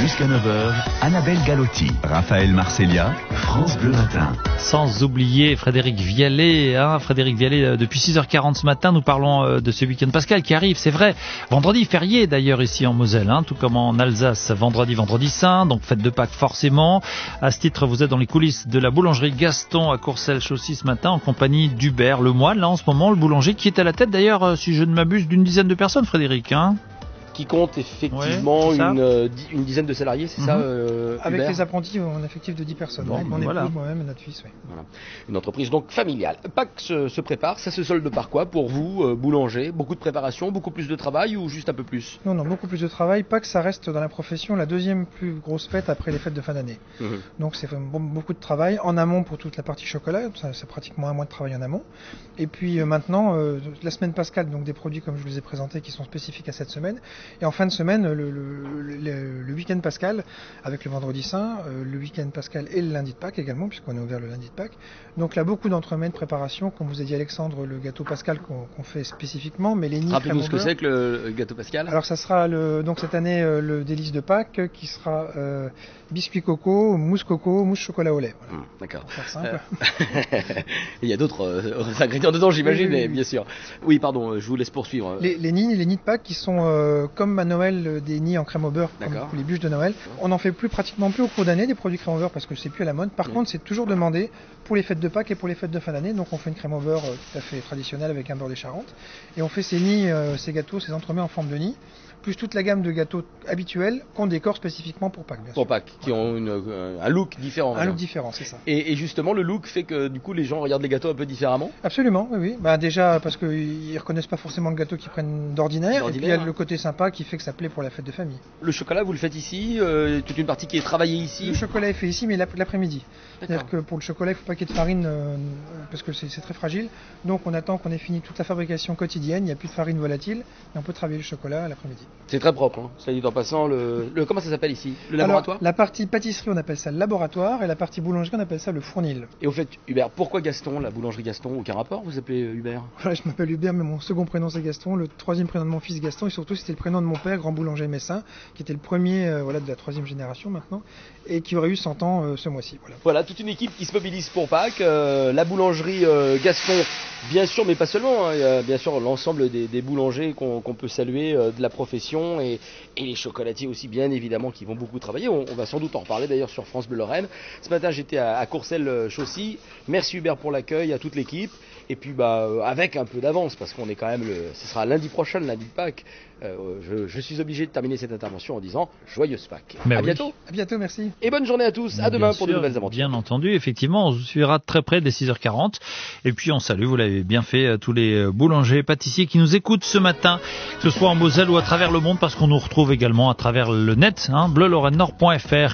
Jusqu'à 9h, Annabelle Galotti, Raphaël Marcellia, France Bleu Matin. Sans oublier Frédéric Vialet. Frédéric Vialet, depuis 6h40 ce matin, nous parlons de ce week-end pascal qui arrive, c'est vrai. Vendredi férié d'ailleurs ici en Moselle, tout comme en Alsace, vendredi saint, donc fête de Pâques forcément. À ce titre, vous êtes dans les coulisses de la boulangerie Gaston à Courcelles-Chaussy ce matin en compagnie d'Hubert Lemoine, là en ce moment, le boulanger qui est à la tête d'ailleurs, si je ne m'abuse, d'une dizaine de personnes, Frédéric. Qui compte effectivement une dizaine de salariés, c'est ça Avec Hubert les apprentis, on a un effectif de 10 personnes. Bon, mon voilà. épouse, moi-même et notre fils. Oui. Voilà. Une entreprise donc familiale. Pâques se prépare, ça se solde par quoi pour vous, boulanger? Beaucoup de préparation, beaucoup plus de travail ou juste un peu plus? Non, beaucoup plus de travail. Pâques, ça reste dans la profession la deuxième plus grosse fête après les fêtes de fin d'année. Donc c'est beaucoup de travail en amont pour toute la partie chocolat, c'est pratiquement un mois de travail en amont. Et puis maintenant, la semaine pascale, donc des produits comme je vous les ai présentés qui sont spécifiques à cette semaine. Et en fin de semaine, le week-end pascal avec le vendredi saint, le week-end pascal et le lundi de Pâques également, puisqu'on est ouvert le lundi de Pâques. Donc là, beaucoup d'entremets de préparation, comme vous a dit Alexandre, le gâteau pascal qu'on fait spécifiquement, mais les nids. Rappelez-nous ce que c'est que le gâteau pascal. Alors ça sera donc cette année le délice de Pâques qui sera biscuit coco, mousse chocolat au lait. Voilà. D'accord. Pour faire simple. Il y a d'autres ingrédients dedans, j'imagine, Oui. bien sûr. Oui, pardon, je vous laisse poursuivre. Les nids de Pâques qui sont comme à Noël des nids en crème au beurre, comme pour les bûches de Noël. On n'en fait pratiquement plus au cours d'année des produits crème au beurre parce que c'est plus à la mode. Par contre, c'est toujours demandé pour les fêtes de Pâques et pour les fêtes de fin d'année. Donc on fait une crème au beurre tout à fait traditionnelle avec un beurre des Charentes. Et on fait ces nids, ces gâteaux, ces entremets en forme de nid, plus toute la gamme de gâteaux habituels qu'on décore spécifiquement pour Pâques, bien sûr. Pour Pâques, qui ont un look différent. Un look différent, c'est ça. Et justement, le look fait que du coup, les gens regardent les gâteaux un peu différemment. Absolument, oui. Déjà parce qu'ils reconnaissent pas forcément le gâteau qu'ils prennent d'ordinaire. Et puis il y a le côté sympa qui fait que ça plaît pour la fête de famille. Le chocolat, vous le faites ici, toute une partie qui est travaillée ici. Le chocolat est fait ici, mais l'après-midi. C'est-à-dire que pour le chocolat, il ne faut pas qu'il y ait de farine parce que c'est très fragile. Donc on attend qu'on ait fini toute la fabrication quotidienne. Il n'y a plus de farine volatile, et on peut travailler le chocolat l'après-midi. C'est très propre. Cela dit en passant, comment ça s'appelle ici? Le laboratoire? Alors, la partie pâtisserie, on appelle ça le laboratoire, et la partie boulangerie, on appelle ça le fournil. Et au fait, Hubert, pourquoi Gaston, la boulangerie Gaston? Aucun rapport, vous appelez Hubert? Voilà, je m'appelle Hubert, mais mon second prénom c'est Gaston, le troisième prénom de mon fils Gaston, et surtout c'était le prénom de mon père, grand boulanger messin, qui était le premier de la troisième génération maintenant, et qui aurait eu 100 ans ce mois-ci. Voilà, toute une équipe qui se mobilise pour Pâques, la boulangerie Gaston, bien sûr, mais pas seulement, il y a bien sûr l'ensemble des boulangers qu'on peut saluer de la profession, et les chocolatiers aussi, bien évidemment, qui vont beaucoup travailler. On va sans doute en reparler d'ailleurs sur France Bleu Lorraine. Ce matin, j'étais à Courcelles-Chaussy. Merci Hubert pour l'accueil, à toute l'équipe. Et puis, avec un peu d'avance, parce qu'on est quand même ce sera lundi prochain, le lundi de Pâques. Je suis obligé de terminer cette intervention en disant joyeuse Pâques. À bientôt. À bientôt, merci. Et bonne journée à tous. À demain pour de nouvelles aventures. Bien entendu, effectivement, on vous suivra de très près dès 6h40. Et puis on salue, vous l'avez bien fait, tous les boulangers, pâtissiers qui nous écoutent ce matin, que ce soit en Moselle ou à travers le monde, parce qu'on nous retrouve également à travers le net, bleulorrainenord.fr.